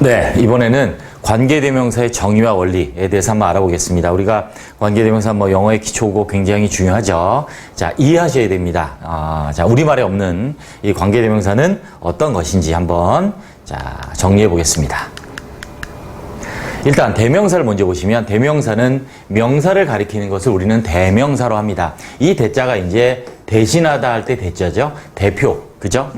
네, 이번에는 관계대명사의 정의와 원리에 대해서 한번 알아보겠습니다. 우리가 관계대명사 영어의 기초고 굉장히 중요하죠. 자, 이해하셔야 됩니다. 자, 우리말에 없는 이 관계대명사는 어떤 것인지 한번 정리해 보겠습니다. 일단 대명사를 먼저 보시면 대명사는 명사를 가리키는 것을 우리는 대명사로 합니다. 이 대자가 이제 대신하다 할 때 대자죠. 대표, 그죠?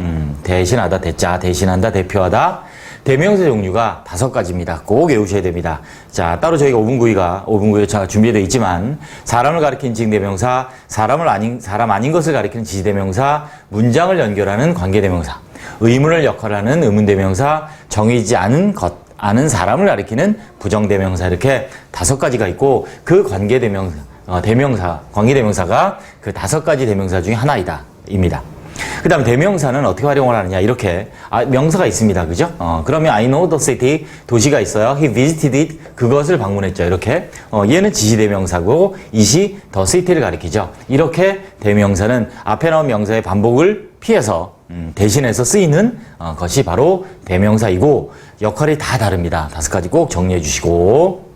대신하다 대자, 대신한다, 대표하다. 대명사 종류가 5가지입니다. 꼭 외우셔야 됩니다. 자, 따로 저희가 5분구이가 준비되어 있지만 사람을 가리키는 지칭대명사, 사람 아닌 것을 가리키는 지시대명사, 문장을 연결하는 관계대명사, 의문을 역할하는 의문대명사, 정의지 않은 아는 사람을 가리키는 부정대명사, 이렇게 5가지가 있고 그 관계대명사가 그 5가지 대명사 중에 입니다. 그 다음에 대명사는 어떻게 활용을 하느냐, 이렇게 명사가 있습니다. 그죠? 그러면 I know the city, 도시가 있어요. He visited it, 그것을 방문했죠. 이렇게 얘는 지시대명사고 it이 the city를 가리키죠. 이렇게 대명사는 앞에 나온 명사의 반복을 피해서 대신해서 쓰이는 것이 바로 대명사이고 역할이 다 다릅니다. 5가지 꼭 정리해 주시고,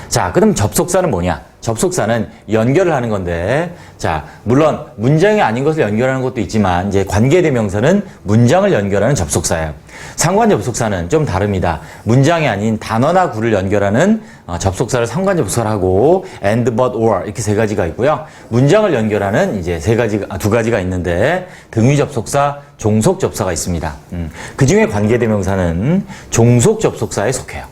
자, 그럼 접속사는 뭐냐? 접속사는 연결을 하는 건데, 자, 물론 문장이 아닌 것을 연결하는 것도 있지만 이제 관계대명사는 문장을 연결하는 접속사예요. 상관접속사는 좀 다릅니다. 문장이 아닌 단어나 구를 연결하는 접속사를 상관접속사라고 and, but, or 이렇게 3가지가 있고요. 문장을 연결하는 이제 2가지가 있는데 등위접속사, 종속접속사가 있습니다. 그 중에 관계대명사는 종속접속사에 속해요.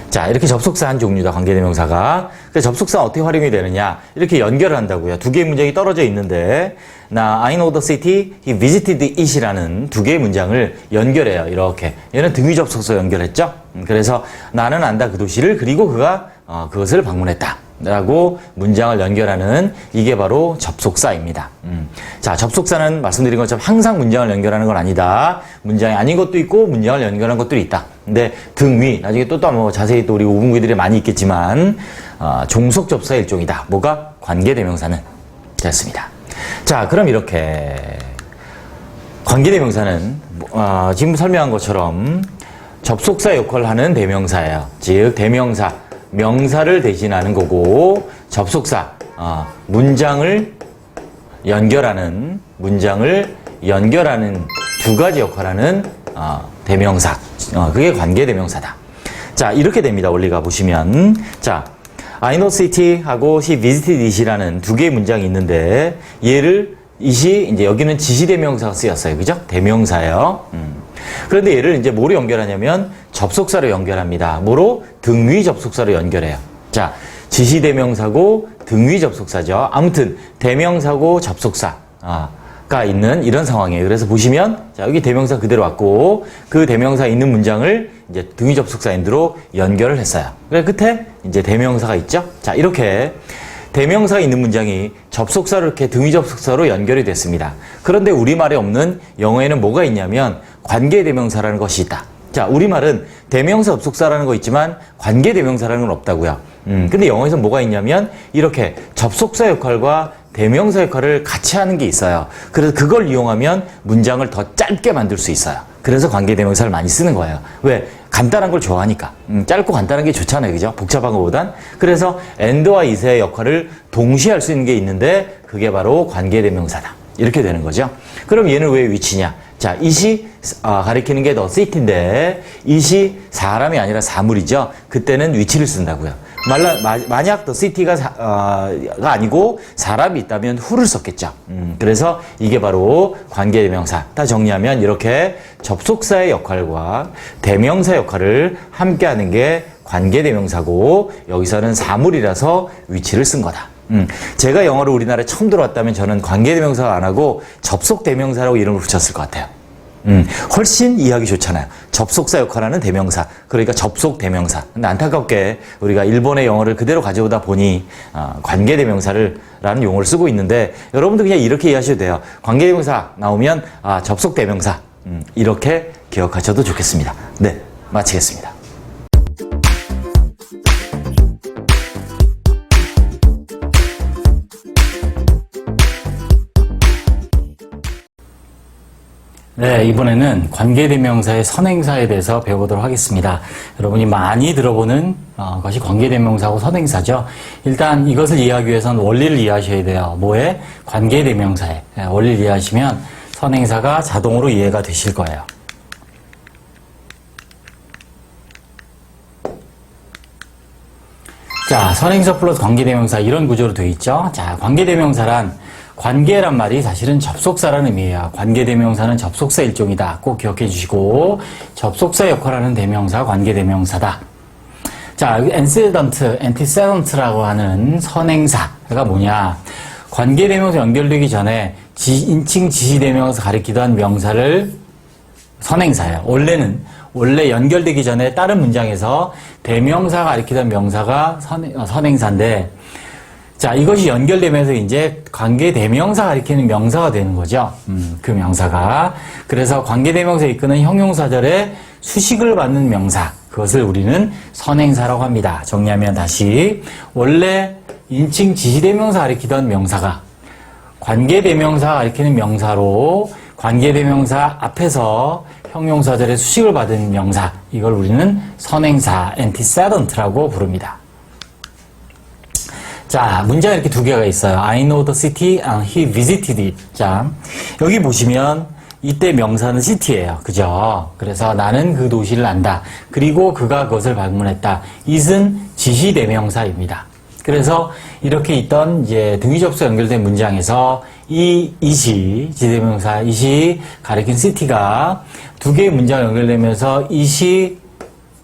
자, 이렇게 접속사 한 종류다, 관계대명사가. 그래서 접속사가 어떻게 활용이 되느냐, 이렇게 연결을 한다고요. 2개의 문장이 떨어져 있는데, I know the city, he visited it이라는 2개의 문장을 연결해요. 이렇게. 얘는 등위접속사 연결했죠. 그래서 나는 안다 그 도시를, 그리고 그가 그것을 방문했다 라고 문장을 연결하는, 이게 바로 접속사입니다. 자, 접속사는 말씀드린 것처럼 항상 문장을 연결하는 건 아니다. 문장이 아닌 것도 있고 문장을 연결하는 것들이 있다. 근데 등위, 나중에 또 자세히 또 우리 5분구들이 많이 있겠지만 종속접속사의 일종이다. 뭐가? 관계대명사는. 됐습니다. 자, 그럼 이렇게 관계대명사는 지금 설명한 것처럼 접속사 역할을 하는 대명사예요. 즉 대명사, 명사를 대신하는 거고, 접속사, 문장을 연결하는 2가지 역할을 하는 대명사, 그게 관계대명사다. 자, 이렇게 됩니다. 원리가 보시면, 자, I know city 하고 he visited it이라는 2개의 문장이 있는데, it이 이제 여기는 지시대명사가 쓰였어요. 그죠? 대명사예요. 그런데 얘를 이제 뭐로 연결하냐면 접속사로 연결합니다. 뭐로? 등위 접속사로 연결해요. 자, 지시대명사고 등위 접속사죠. 아무튼 대명사고 접속사가 있는 이런 상황이에요. 그래서 보시면, 자, 여기 대명사 그대로 왔고 그 대명사 있는 문장을 이제 등위 접속사 엔드로 연결을 했어요. 그래서 끝에 이제 대명사가 있죠. 자, 이렇게 대명사가 있는 문장이 접속사로 이렇게 등위 접속사로 연결이 됐습니다. 그런데 우리말에 없는 영어에는 뭐가 있냐면 관계대명사라는 것이 있다. 자, 우리말은 대명사 접속사라는 거 있지만 관계대명사라는 건 없다고요. 근데 영어에서 뭐가 있냐면 이렇게 접속사 역할과 대명사 역할을 같이 하는 게 있어요. 그래서 그걸 이용하면 문장을 더 짧게 만들 수 있어요. 그래서 관계대명사를 많이 쓰는 거예요. 왜? 간단한 걸 좋아하니까. 짧고 간단한 게 좋잖아요. 그죠? 복잡한 것보단. 그래서 and와 it의 역할을 동시에 할 수 있는 게 있는데 그게 바로 관계대명사다. 이렇게 되는 거죠. 그럼 얘는 왜 위치냐? 자, it이 가리키는 게 the city인데 it이 사람이 아니라 사물이죠. 그때는 위치를 쓴다고요. 만약 the city가 아니고 사람이 있다면 who를 썼겠죠. 그래서 이게 바로 관계대명사. 다 정리하면 이렇게 접속사의 역할과 대명사 역할을 함께 하는 게 관계대명사고, 여기서는 사물이라서 위치를 쓴 거다. 제가 영어를 우리나라에 처음 들어왔다면 저는 관계대명사가 안 하고 접속대명사라고 이름을 붙였을 것 같아요. 훨씬 이해하기 좋잖아요. 접속사 역할하는 대명사, 그러니까 접속대명사. 근데 안타깝게 우리가 일본의 영어를 그대로 가져오다 보니 관계대명사라는 용어를 쓰고 있는데, 여러분도 그냥 이렇게 이해하셔도 돼요. 관계대명사 나오면 접속대명사, 이렇게 기억하셔도 좋겠습니다. 네, 마치겠습니다. 네, 이번에는 관계대명사의 선행사에 대해서 배워보도록 하겠습니다. 여러분이 많이 들어보는 것이 관계대명사하고 선행사죠. 일단 이것을 이해하기 위해서는 원리를 이해하셔야 돼요. 뭐에? 관계대명사에. 원리를 이해하시면 선행사가 자동으로 이해가 되실 거예요. 자, 선행사 플러스 관계대명사 이런 구조로 되어 있죠. 자, 관계대명사란 관계란 말이 사실은 접속사라는 의미예요. 관계대명사는 접속사 일종이다. 꼭 기억해 주시고 접속사 역할을 하는 대명사 관계대명사다. 자, antecedent라고 하는 선행사가 뭐냐. 관계대명사 연결되기 전에 인칭 지시대명사 가리키던 명사를 선행사예요. 원래 연결되기 전에 다른 문장에서 대명사가 가리키던 명사가 선행사인데, 자, 이것이 연결되면서 이제 관계대명사 가리키는 명사가 되는 거죠. 그 명사가. 그래서 관계대명사에 이끄는 형용사절의 수식을 받는 명사. 그것을 우리는 선행사라고 합니다. 정리하면 다시. 원래 인칭 지시대명사 가리키던 명사가 관계대명사 가리키는 명사로 관계대명사 앞에서 형용사절의 수식을 받은 명사. 이걸 우리는 선행사, antecedent라고 부릅니다. 자, 문제가 이렇게 두 개가 있어요. I know the city and he visited it. 자, 여기 보시면 이때 명사는 city예요. 그죠? 그래서 나는 그 도시를 안다. 그리고 그가 그것을 방문했다. it은 지시대명사입니다. 그래서 이렇게 있던 이제 등위접수 연결된 문장에서 it이 지시대명사 it이 가리킨 city가 두 개의 문장이 연결되면서 it이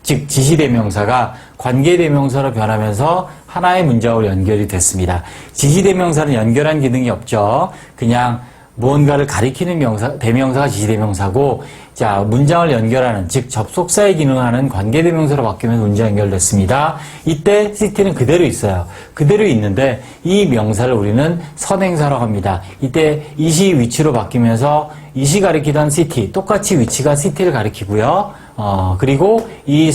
즉 지시대명사가 관계대명사로 변하면서 하나의 문장으로 연결이 됐습니다. 지시대명사는 연결한 기능이 없죠. 그냥 무언가를 가리키는 대명사가 지시대명사고, 자, 문장을 연결하는, 즉 접속사의 기능을 하는 관계대명사로 바뀌면서 문장이 연결됐습니다. 이때 city는 그대로 있어요. 그대로 있는데 이 명사를 우리는 선행사라고 합니다. 이때 it이 위치로 바뀌면서 it이 가리키던 city, 똑같이 위치가 city를 가리키고요. 그리고 이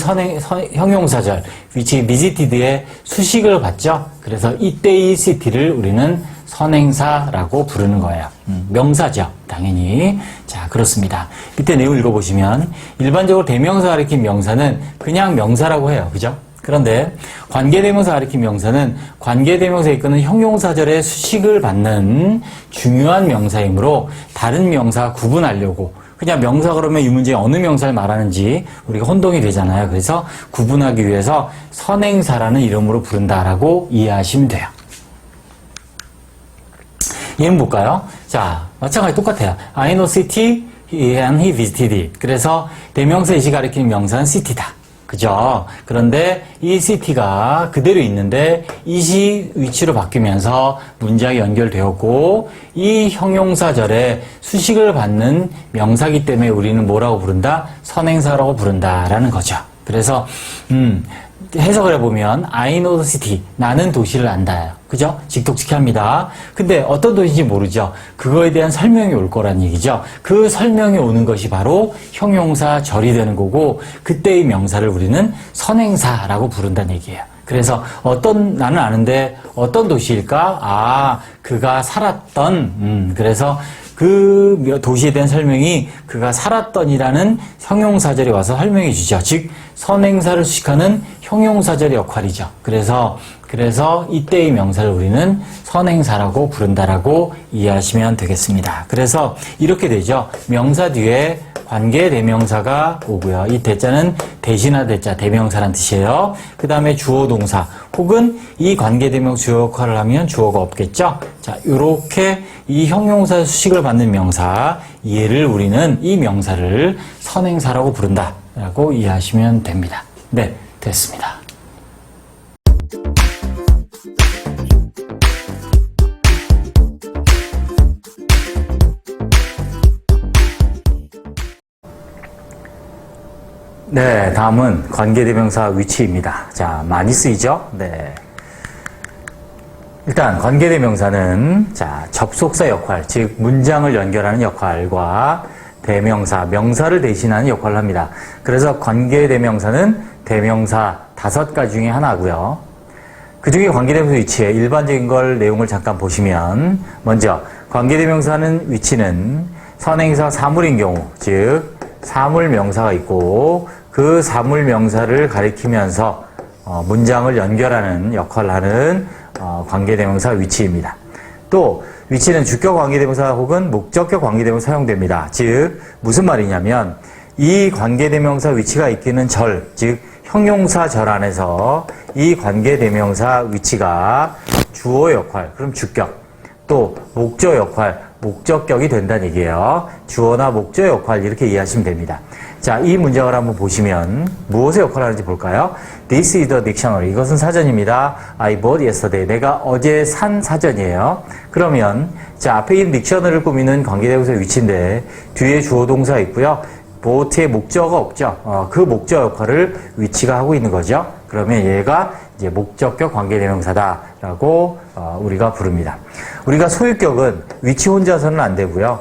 형용사절, which visited의 수식을 받죠. 그래서 이때의 city를 우리는 선행사라고 부르는 거예요. 명사죠. 당연히. 자, 그렇습니다. 밑에 내용 읽어보시면 일반적으로 대명사 가리킨 명사는 그냥 명사라고 해요. 그죠? 그런데 관계대명사 가리킨 명사는 관계대명사에 이끄는 형용사절의 수식을 받는 중요한 명사이므로 다른 명사 구분하려고 그냥 명사 그러면 이 문제에 어느 명사를 말하는지 우리가 혼동이 되잖아요. 그래서 구분하기 위해서 선행사라는 이름으로 부른다라고 이해하시면 돼요. 얘는 볼까요? 자, 마찬가지 똑같아요. I know city and he visited it. 그래서 대명사 it이 가리키는 명사는 city다. 그죠? 그런데 이 city가 그대로 있는데 it이 위치로 바뀌면서 문장이 연결되었고 이 형용사절에 수식을 받는 명사기 때문에 우리는 뭐라고 부른다? 선행사라고 부른다라는 거죠. 그래서 해석을 해보면 I know the city. 나는 도시를 안다요. 그죠? 직독직해 합니다. 근데 어떤 도시인지 모르죠. 그거에 대한 설명이 올 거란 얘기죠. 그 설명이 오는 것이 바로 형용사절이 되는 거고 그때의 명사를 우리는 선행사라고 부른다는 얘기예요. 그래서 나는 아는데 어떤 도시일까? 아, 그가 살았던, 그래서 그 도시에 대한 설명이 그가 살았던이라는 형용사절이 와서 설명해 주죠. 즉, 선행사를 수식하는 형용사절의 역할이죠. 그래서 이때의 명사를 우리는 선행사라고 부른다라고 이해하시면 되겠습니다. 그래서 이렇게 되죠. 명사 뒤에 관계대명사가 오고요. 이 대자는 대신할 대자, 대명사란 뜻이에요. 그 다음에 주어 동사 혹은 이 관계대명사 주어 역할을 하면 주어가 없겠죠. 자, 요렇게 이 형용사 수식을 받는 명사, 얘를 우리는 이 명사를 선행사라고 부른다라고 이해하시면 됩니다. 네, 됐습니다. 네, 다음은 관계대명사 위치입니다. 자, 많이 쓰이죠? 네. 일단 관계대명사는 자, 접속사 역할, 즉 문장을 연결하는 역할과 대명사, 명사를 대신하는 역할을 합니다. 그래서 관계대명사는 대명사 5가지 중에 하나고요. 그 중에 관계대명사 위치의 일반적인 내용을 잠깐 보시면 먼저 관계대명사는 위치는 선행사 사물인 경우, 즉 사물 명사가 있고 그 사물 명사를 가리키면서 문장을 연결하는 역할을 하는 관계대명사 위치입니다. 또 위치는 주격 관계대명사 혹은 목적격 관계대명사 사용됩니다. 즉 무슨 말이냐면 이 관계대명사 위치가 있기는 절, 즉 형용사 절 안에서 이 관계대명사 위치가 주어 역할, 그럼 주격, 또 목적 역할, 목적격이 된다는 얘기예요. 주어나 목적 역할 이렇게 이해하시면 됩니다. 자, 이 문장을 한번 보시면 무엇의 역할을 하는지 볼까요? This is the dictionary. 이것은 사전입니다. I bought yesterday. 내가 어제 산 사전이에요. 그러면 자, 앞에 있는 딕셔너리를 꾸미는 관계대명사 위치인데 뒤에 주어 동사 있고요. bought의 목적어가 없죠. 그 목적 역할을 위치가 하고 있는 거죠. 그러면 얘가 이제 목적격 관계대명사다라고 우리가 부릅니다. 우리가 소유격은 위치 혼자서는 안 되고요.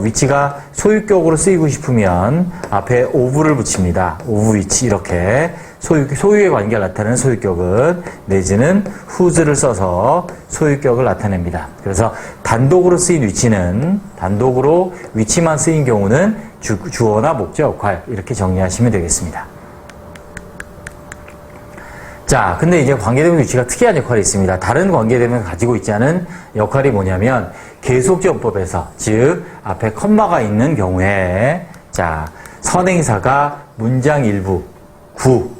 위치가 소유격으로 쓰이고 싶으면 앞에 of를 붙입니다. of 위치 이렇게 소유의 관계를 나타내는 소유격은 내지는 whose를 써서 소유격을 나타냅니다. 그래서 단독으로 쓰인 위치는 단독으로 위치만 쓰인 경우는 주어나 목적 역할 이렇게 정리하시면 되겠습니다. 자, 근데 이제 관계대명사 위치가 특이한 역할이 있습니다. 다른 관계대명사가 가지고 있지 않은 역할이 뭐냐면 계속적법에서, 즉 앞에 컴마가 있는 경우에 자, 선행사가 문장 일부, 구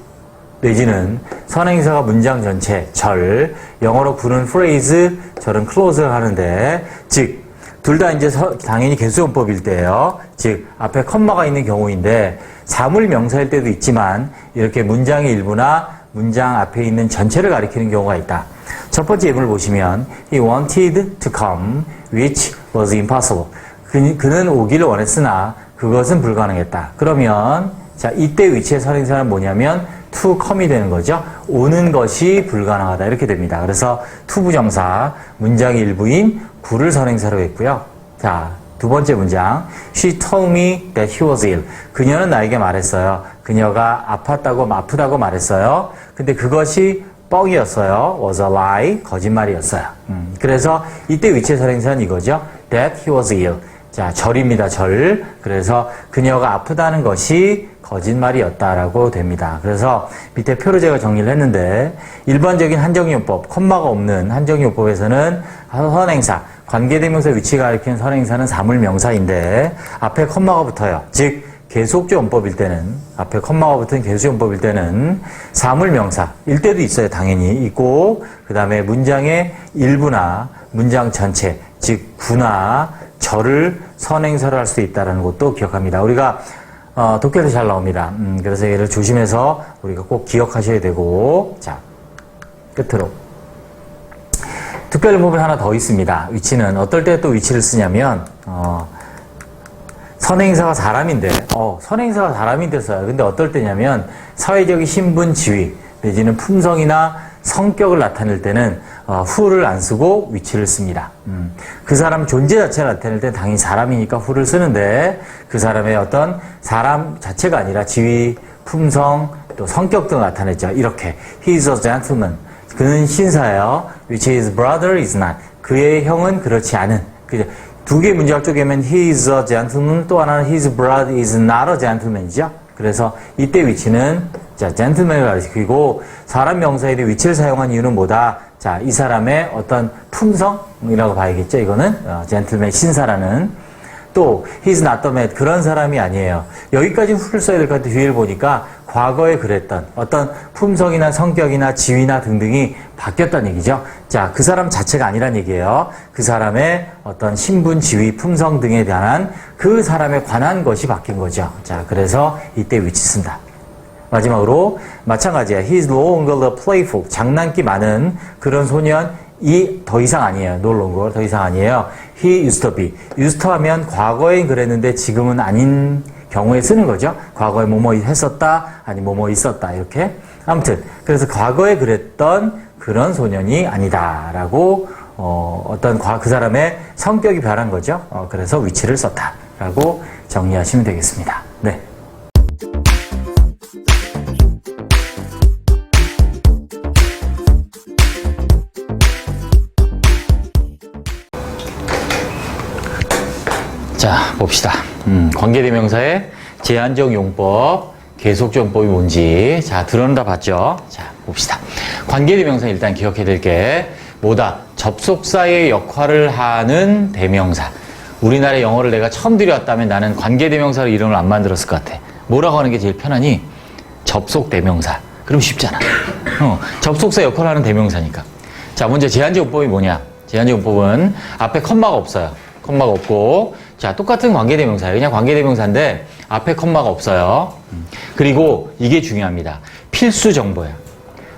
내지는 선행사가 문장 전체, 절, 영어로 구는 phrase, 절은 close를 하는데, 즉 둘 다 이제 당연히 개수용법일 때예요. 즉 앞에 컴마가 있는 경우인데 사물 명사일 때도 있지만 이렇게 문장의 일부나 문장 앞에 있는 전체를 가리키는 경우가 있다. 첫 번째 예문을 보시면 He wanted to come, which was impossible. 그는 오기를 원했으나 그것은 불가능했다. 그러면 자, 이때 위치의 선행사는 뭐냐면 to come이 되는 거죠. 오는 것이 불가능하다 이렇게 됩니다. 그래서 to 부정사 문장의 일부인 구를 선행사로 했고요. 자, 두 번째 문장 She told me that he was ill. 그녀는 나에게 말했어요. 그녀가 아프다고 말했어요. 근데 그것이 뻥이었어요. was a lie. 거짓말이었어요. 그래서 이때 위치의 선행사는 이거죠. that he was ill. 자, 절입니다. 절. 그래서 그녀가 아프다는 것이 거짓말이었다라고 됩니다. 그래서 밑에 표로 제가 정리를 했는데 일반적인 한정이용법, 컴마가 없는 한정이용법에서는 선행사, 관계대명사 위치가 가리키는 선행사는 사물명사인데 앞에 컴마가 붙어요. 즉 계속적용법일 때는 앞에 컴마가 붙은 계속적용법일 때는 사물명사일 때도 있어요. 당연히 있고 그 다음에 문장의 일부나 문장 전체, 즉 구나 절을 선행사로 할 수 있다는 것도 기억합니다. 우리가 독해도 잘 나옵니다. 그래서 얘를 조심해서 우리가 꼭 기억하셔야 되고, 자, 끝으로. 특별히 부분 하나 더 있습니다. 위치는 어떨 때 또 위치를 쓰냐면, 선행사가 사람인데, 선행사가 사람인데 써요. 근데 어떨 때냐면, 사회적인 신분, 지위, 내지는 품성이나 성격을 나타낼 때는 who를 안 쓰고 위치를 씁니다. 그 사람 존재 자체를 나타낼 때는 당연히 사람이니까 who를 쓰는데 그 사람의 어떤 사람 자체가 아니라 지위, 품성, 또 성격 등을 나타냈죠. 이렇게 He is a gentleman. 그는 신사예요. Which his brother is not. 그의 형은 그렇지 않은. 두 개의 문장을 쪼개면 He is a gentleman, 또 하나는 His brother is not a gentleman이죠. 그래서 이때 위치는 자, gentleman을 가리키고 사람 명사에 대해 위치를 사용한 이유는 뭐다? 자, 이 사람의 어떤 품성이라고 봐야겠죠. 이거는 gentleman 신사라는. 또 he's not the man 그런 사람이 아니에요. 여기까지는 who를 써야 될 것 같은데 뒤를 보니까 과거에 그랬던 어떤 품성이나 성격이나 지위나 등등이 바뀌었다는 얘기죠. 자, 그 사람 자체가 아니란 얘기예요. 그 사람의 어떤 신분, 지위, 품성 등에 대한 그 사람에 관한 것이 바뀐 거죠. 자, 그래서 이때 위치 쓴다. 마지막으로 마찬가지야. He's no longer the playful. 장난기 많은 그런 소년이 더 이상 아니에요. No longer 더 이상 아니에요. He used to be. used to 하면 과거엔 그랬는데 지금은 아닌 경우에 쓰는 거죠. 과거에 뭐뭐 했었다, 아니 뭐뭐 있었다 이렇게. 아무튼 그래서 과거에 그랬던 그런 소년이 아니다라고 어떤 그 사람의 성격이 변한 거죠. 그래서 위치를 썼다라고 정리하시면 되겠습니다. 네. 자, 봅시다. 관계대명사의 제한적 용법, 계속적 용법이 뭔지. 자, 들어는 다 봤죠? 자, 봅시다. 관계대명사 일단 기억해야 될 게 뭐다? 접속사의 역할을 하는 대명사. 우리나라의 영어를 내가 처음 들여왔다면 나는 관계대명사로 이름을 안 만들었을 것 같아. 뭐라고 하는 게 제일 편하니? 접속대명사. 그럼 쉽잖아. 접속사 역할을 하는 대명사니까. 자, 먼저 제한적 용법이 뭐냐? 제한적 용법은 앞에 컴마가 없어요. 컴마가 없고, 자, 똑같은 관계대명사예요. 그냥 관계대명사인데 앞에 컴마가 없어요. 그리고 이게 중요합니다. 필수 정보야.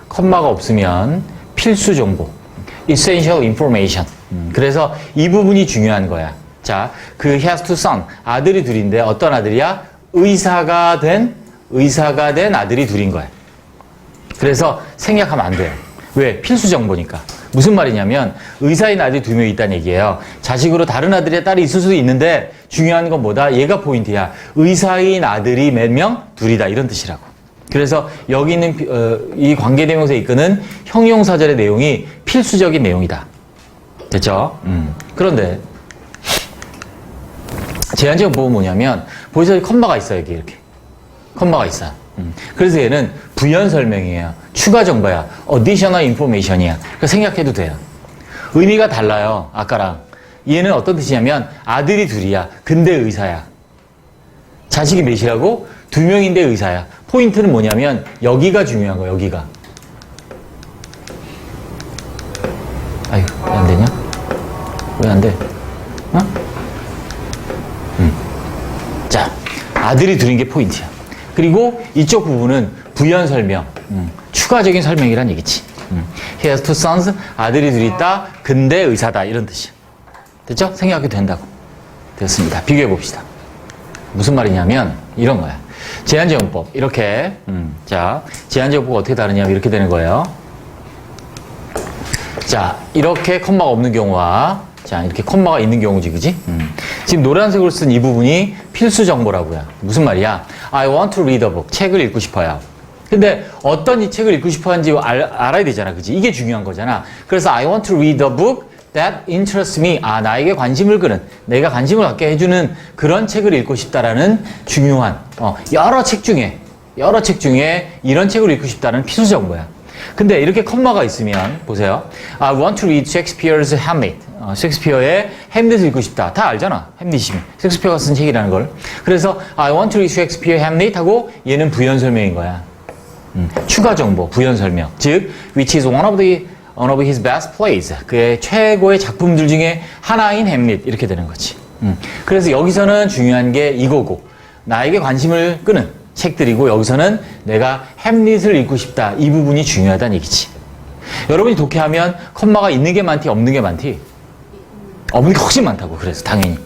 컴마가 없으면 필수 정보. essential information. 그래서 이 부분이 중요한 거야. 자, 그 has two son. 아들이 둘인데 어떤 아들이야? 의사가 된 아들이 둘인 거야. 그래서 생략하면 안 돼요. 왜? 필수 정보니까. 무슨 말이냐면 의사인 아들이 2명 있다는 얘기예요. 자식으로 다른 아들이나 딸이 있을 수도 있는데 중요한 건 뭐다? 얘가 포인트야. 의사인 아들이 몇 명? 둘이다. 이런 뜻이라고. 그래서 여기 있는 이 관계대명사에 이끄는 형용사절의 내용이 필수적인 내용이다. 됐죠? 그런데 제한적 용법은 뭐냐면 보시다시피 컴마가 있어요. 여기 이렇게. 컴마가 있어요. 그래서 얘는 부연 설명이에요. 추가 정보야. additional information이야. 그러니까 생략해도 돼요. 의미가 달라요. 아까랑. 얘는 어떤 뜻이냐면 아들이 둘이야. 근데 의사야. 자식이 몇이라고? 2명인데 의사야. 포인트는 뭐냐면 여기가 중요한 거야. 여기가. 아유, 왜 안 되냐? 왜 안 돼? 어? 자, 아들이 둘인 게 포인트야. 그리고 이쪽 부분은 부연 설명, 추가적인 설명이란 얘기지. He has two sons, 아들이 둘이 있다, 근데 의사다, 이런 뜻이야. 됐죠? 생각해도 된다고. 됐습니다. 비교해 봅시다. 무슨 말이냐면 이런 거야. 제한적 용법, 이렇게. 자, 제한적 용법 어떻게 다르냐면 이렇게 되는 거예요. 자, 이렇게 컴마가 없는 경우와 자, 이렇게 컴마가 있는 경우지, 그지? 지금 노란색으로 쓴 이 부분이 필수 정보라고요. 무슨 말이야? I want to read a book. 책을 읽고 싶어요. 근데 어떤 이 책을 읽고 싶어 하는지 알아야 되잖아, 그지? 이게 중요한 거잖아. 그래서 I want to read a book that interests me. 아, 나에게 관심을 끄는, 내가 관심을 갖게 해주는 그런 책을 읽고 싶다라는 중요한, 여러 책 중에 이런 책을 읽고 싶다는 필수 정보야. 근데 이렇게 컴마가 있으면 보세요. I want to read Shakespeare's Hamlet. 셰익스피어의 햄릿을 읽고 싶다. 다 알잖아. 햄릿이면. 셰익스피어가 쓴 책이라는 걸. 그래서 I want to read Shakespeare Hamlet 하고 얘는 부연 설명인 거야. 추가 정보, 부연 설명. 즉, which is one of his best plays. 그의 최고의 작품들 중에 하나인 햄릿. 이렇게 되는 거지. 그래서 여기서는 중요한 게 이거고, 나에게 관심을 끄는 책들이고, 여기서는 내가 햄릿을 읽고 싶다. 이 부분이 중요하다는 얘기지. 여러분이 독해하면 컴마가 있는 게 많디, 없는 게 많티? 없는 게 훨씬 많다고. 그래서 당연히.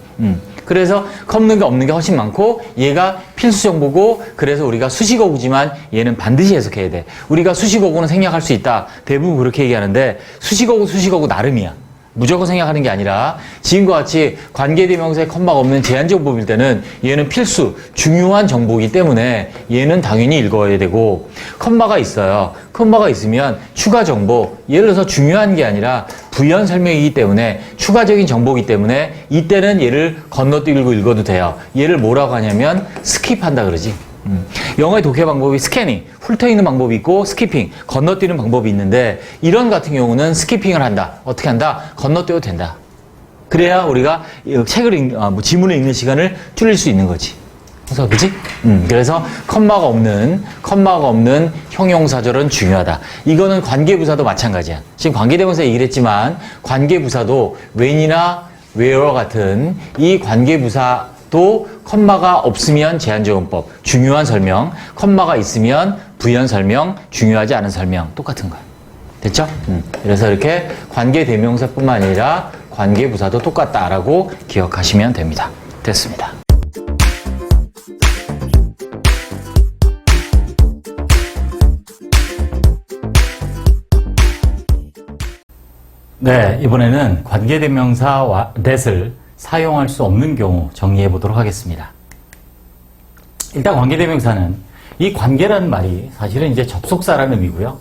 그래서 없는 게 훨씬 많고 얘가 필수 정보고 그래서 우리가 수식어구지만 얘는 반드시 해석해야 돼. 우리가 수식어구는 생략할 수 있다. 대부분 그렇게 얘기하는데 수식어구 나름이야. 무조건 생략하는 게 아니라 지금과 같이 관계대명사에 컴마가 없는 제한적 용법일 때는 얘는 필수, 중요한 정보이기 때문에 얘는 당연히 읽어야 되고 컴마가 있어요. 컴마가 있으면 추가 정보, 예를 들어서 중요한 게 아니라 부연 설명이기 때문에 추가적인 정보이기 때문에 이때는 얘를 건너뛰고 읽어도 돼요. 얘를 뭐라고 하냐면 스킵한다 그러지. 영어의 독해 방법이 스캐닝, 훑어있는 방법이 있고 스키핑, 건너뛰는 방법이 있는데 이런 같은 경우는 스키핑을 한다. 어떻게 한다? 건너뛰어도 된다. 그래야 우리가 책을 지문을 읽는 시간을 줄일 수 있는 거지. 그래서 그치? 그래서 컴마가 없는 형용사절은 중요하다. 이거는 관계부사도 마찬가지야. 지금 관계대명사 얘기를 했지만 관계부사도 when이나 where 같은 이 관계부사도 컴마가 없으면 제한적 용법, 중요한 설명, 컴마가 있으면 부연 설명, 중요하지 않은 설명, 똑같은 거야. 됐죠? 그래서 이렇게 관계대명사뿐만 아니라 관계부사도 똑같다라고 기억하시면 됩니다. 됐습니다. 네, 이번에는 관계대명사와 that을 사용할 수 없는 경우 정리해 보도록 하겠습니다. 일단 관계대명사는 이 관계라는 말이 사실은 이제 접속사라는 의미고요.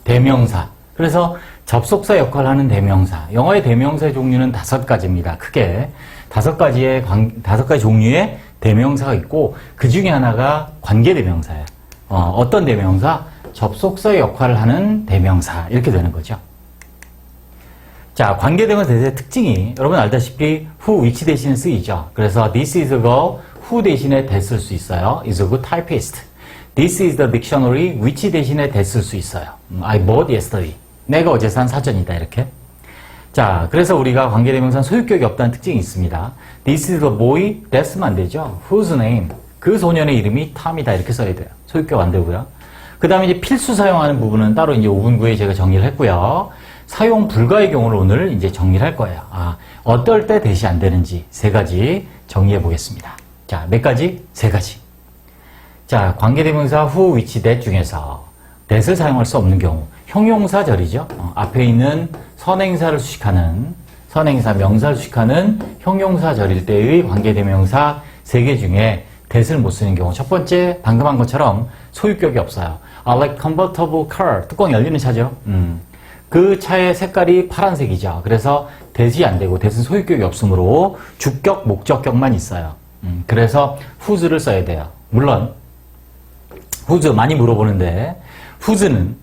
대명사. 그래서 접속사 역할을 하는 대명사. 영어의 대명사의 종류는 5가지입니다. 크게 5가지 종류의 대명사가 있고 그 중에 하나가 관계대명사예요. 어떤 대명사? 접속사 역할을 하는 대명사. 이렇게 되는 거죠. 자, 관계대명사의 특징이 여러분 알다시피 who, which 대신에 쓰이죠. 그래서 this is a girl, who 대신에 that 쓸 수 있어요. is a good typist. This is the dictionary, which 대신에 that 쓸 수 있어요. I bought yesterday. 내가 어제 산 사전이다. 이렇게. 자, 그래서 우리가 관계대명사는 소유격이 없다는 특징이 있습니다. This is the boy, that 쓰면 안 되죠. Whose name? 그 소년의 이름이 Tom이다. 이렇게 써야 돼요. 소유격 안 되고요. 그 다음에 이제 필수 사용하는 부분은 따로 이제 5분 후에 제가 정리를 했고요. 사용 불가의 경우를 오늘 이제 정리를 할 거예요. 어떨 때 대시 안 되는지 3가지 정리해 보겠습니다. 자, 몇 가지? 3가지. 자, 관계대명사 who, which, that 중에서 that을 사용할 수 없는 경우. 형용사절이죠. 앞에 있는 선행사를 수식하는, 선행사, 명사를 수식하는 형용사절일 때의 관계대명사 3개 중에 that을 못 쓰는 경우. 첫 번째, 방금 한 것처럼 소유격이 없어요. I like convertible car. 뚜껑 열리는 차죠. 그 차의 색깔이 파란색이죠. 그래서 that이 안 되고, that은 소유격이 없으므로 주격, 목적격만 있어요. 그래서 whose를 써야 돼요. 물론, whose 많이 물어보는데, whose는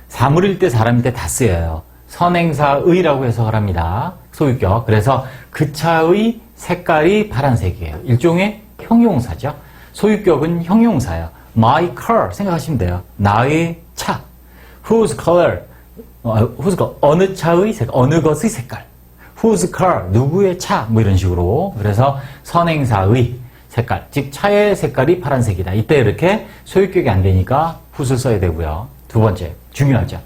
사물일 때, 사람일 때 다 쓰여요. 선행사의라고 해석을 합니다. 소유격. 그래서 그 차의 색깔이 파란색이에요. 일종의 형용사죠. 소유격은 형용사예요. My car 생각하시면 돼요. 나의 차. Whose color? whose color? 어느 차의 색깔, 어느 것의 색깔. Whose car? 누구의 차? 뭐 이런 식으로. 그래서 선행사의 색깔, 즉 차의 색깔이 파란색이다. 이때 이렇게 소유격이 안 되니까 whose를 써야 되고요. 두 번째, 중요하죠.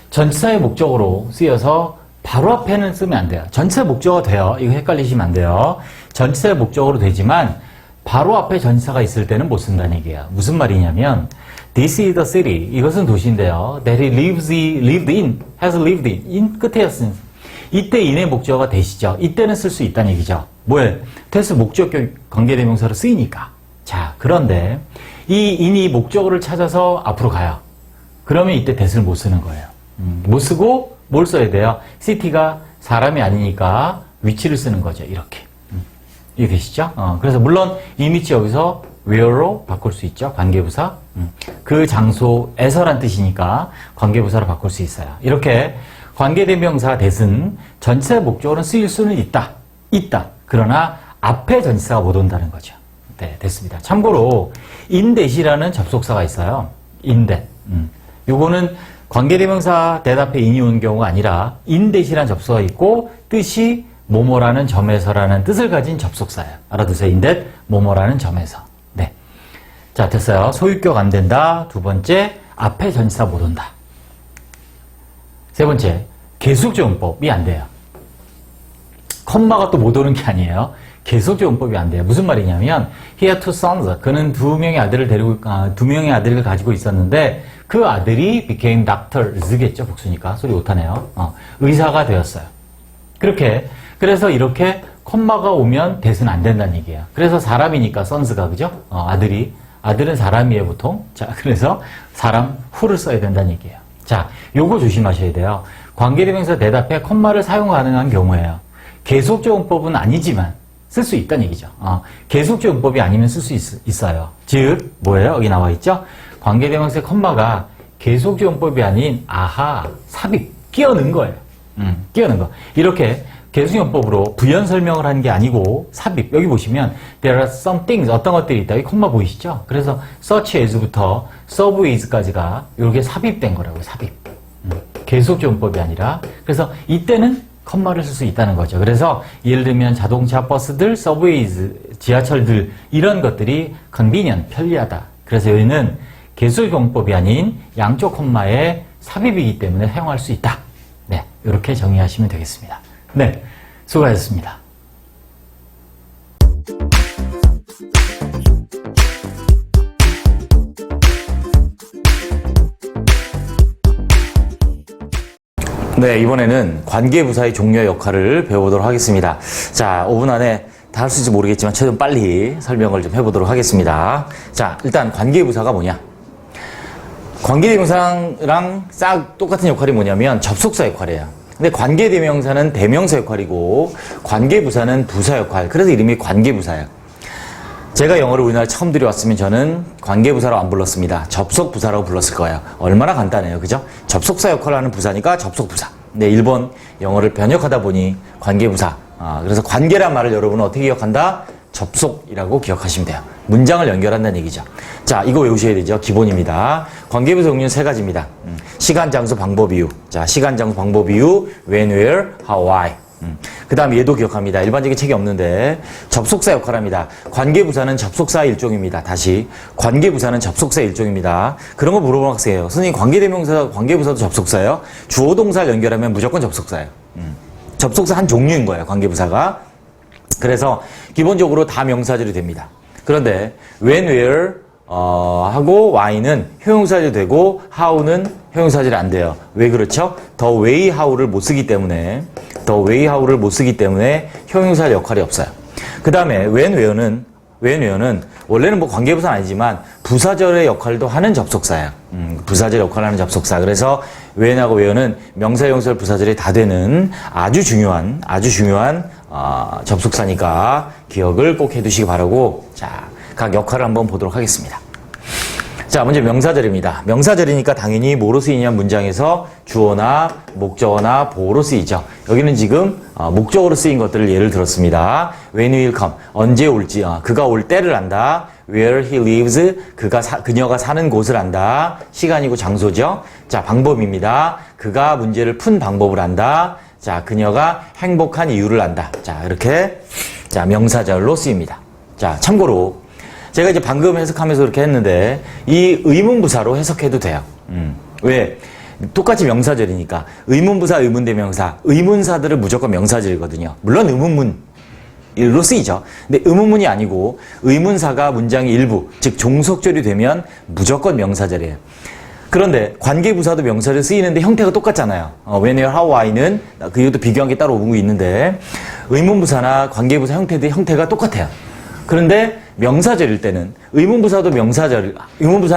전치사의 목적으로 쓰여서 바로 앞에는 쓰면 안 돼요. 전치사 목적어가 돼요. 이거 헷갈리시면 안 돼요. 전치사의 목적어로 되지만 바로 앞에 전치사가 있을 때는 못 쓴다는 얘기예요. 무슨 말이냐면 This is the city. 이것은 도시인데요. That he lived in, has lived in 끝에였으니 이때 in의 목적어가 that이죠. 이때는 쓸 수 있다는 얘기죠. 뭐예요? that은 목적격 관계대명사로 쓰이니까. 자, 그런데 이 in이 목적어를 찾아서 앞으로 가요. 그러면 이때 that을 못 쓰는 거예요. 못 쓰고 뭘 써야 돼요? city가 사람이 아니니까 위치를 쓰는 거죠. 이렇게. 이해되시죠? 그래서 물론 이미지 여기서 where로 바꿀 수 있죠. 관계부사. 그 장소에서란 뜻이니까 관계부사로 바꿀 수 있어요. 이렇게 관계대명사 that은 전치사 목적어는 쓰일 수는 있다. 그러나 앞에 전치사가 못 온다는 거죠. 네, 됐습니다. 참고로 in that이라는 접속사가 있어요. in that. 요거는 관계대명사 that 앞에 in이 오는 경우가 아니라 in that이라는 접속사가 있고 뜻이 뭐뭐라는 점에서라는 뜻을 가진 접속사예요. 알아두세요. in that 뭐뭐라는 점에서. 네. 자, 됐어요. 소유격 안 된다. 두 번째, 앞에 전치사 못 온다. 세 번째, 계속조용법이 안 돼요. 콤마가 또 못 오는 게 아니에요. 계속조용법이 안 돼요. 무슨 말이냐면 he had two sons. 그는 두 명의 아들을 가지고 있었는데 그 아들이 became doctors겠죠. 복수니까. 소리 못하네요. 의사가 되었어요. 그래서 이렇게 콤마가 오면 that은 안 된다는 얘기예요. 그래서 사람이니까 sons가 그죠? 아들은 사람이에요 보통. 자, 그래서 사람 who를 써야 된다는 얘기예요. 자, 요거 조심하셔야 돼요. 관계대명사 that 앞에 콤마를 사용 가능한 경우에요. 계속조용법은 아니지만 쓸 수 있다는 얘기죠. 계속조용법이 아니면 쓸 수 있어요. 즉 뭐예요? 여기 나와 있죠? 관계대명사의 콤마가 계속조용법이 아닌 삽입, 끼어넣은 거예요. 끼어넣은 거. 이렇게 계속조용법으로 부연 설명을 하는 게 아니고 삽입. 여기 보시면 there are some things, 어떤 것들이 있다. 이 콤마 보이시죠? 그래서 such as부터 serve as까지가 이렇게 삽입된 거라고요. 삽입. 계속조용법이 아니라. 그래서 이때는 콤마를 쓸 수 있다는 거죠. 그래서 예를 들면 자동차, 버스들, 서브웨이즈, 지하철들 이런 것들이 convenient, 편리하다. 그래서 여기는 계속조용법이 아닌 양쪽 콤마의 삽입이기 때문에 사용할 수 있다. 네, 이렇게 정의하시면 되겠습니다. 네, 수고하셨습니다. 네, 이번에는 관계부사의 종류와 역할을 배워보도록 하겠습니다. 자, 5분 안에 다 할 수 있을지 모르겠지만 최대한 빨리 설명을 좀 해보도록 하겠습니다. 자, 일단 관계부사가 뭐냐? 관계대명사랑 싹 똑같은 역할이 뭐냐면 접속사 역할이에요. 근데 관계대명사는 대명사 역할이고 관계부사는 부사 역할. 그래서 이름이 관계부사예요. 제가 영어를 우리나라에 처음 들여왔으면 저는 관계부사로 안 불렀습니다. 접속부사라고 불렀을 거예요. 얼마나 간단해요. 그죠? 접속사 역할을 하는 부사니까 접속부사. 근데 일본 영어를 변역하다 보니 관계부사. 그래서 관계란 말을 여러분은 어떻게 기억한다? 접속이라고 기억하시면 돼요. 문장을 연결한다는 얘기죠. 자, 이거 외우셔야 되죠. 기본입니다. 관계부사 종류는 세 가지입니다. 시간, 장소, 방법, 이유. 자, 시간, 장소, 방법, 이유. when, where, how, why. 그 다음 얘도 기억합니다. 일반적인 책이 없는데 접속사 역할을 합니다. 관계부사는 접속사 일종입니다. 다시 관계부사는 접속사 일종입니다. 그런 거 물어보는 학생이에요. 선생님 관계대명사, 관계부사도 접속사예요? 주어 동사를 연결하면 무조건 접속사예요. 접속사 한 종류인 거예요. 관계부사가. 그래서 기본적으로 다 명사절이 됩니다. 그런데 when, where 하고 why는 형용사절이 되고 how는 형용사절이 안 돼요. 왜 그렇죠? the way how를 못 쓰기 때문에 형용사 역할이 없어요. 그 다음에 when, where는 원래는 뭐 관계부사는 아니지만 부사절의 역할도 하는 접속사예요. 부사절 역할을 하는 접속사. 그래서 when하고 where는 명사, 형용사, 부사절이 다 되는 아주 중요한 접속사니까 기억을 꼭 해두시기 바라고, 자, 각 역할을 한번 보도록 하겠습니다. 자, 먼저 명사절입니다. 명사절이니까 당연히 뭐로 쓰이냐면 문장에서 주어나 목적어나 보어로 쓰이죠. 여기는 지금 목적어로 쓰인 것들을 예를 들었습니다. When he will come, 언제 올지, 그가 올 때를 안다. Where he lives, 그녀가 사는 곳을 안다. 시간이고 장소죠. 자, 방법입니다. 그가 문제를 푼 방법을 안다. 자, 그녀가 행복한 이유를 안다. 자, 이렇게 자 명사절로 쓰입니다. 자, 참고로 제가 이제 방금 해석하면서 그렇게 했는데 이 의문부사로 해석해도 돼요. 왜? 똑같이 명사절이니까 의문부사, 의문대명사, 의문사들은 무조건 명사절이거든요. 물론 의문문으로 쓰이죠. 근데 의문문이 아니고 의문사가 문장의 일부, 즉 종속절이 되면 무조건 명사절이에요. 그런데 관계부사도 명사를 쓰이는데 형태가 똑같잖아요. when, where, how, why는 그것도 비교한 게 따로 오고 있는데 의문부사나 관계부사 형태가 똑같아요. 그런데 명사절일 때는 의문부사는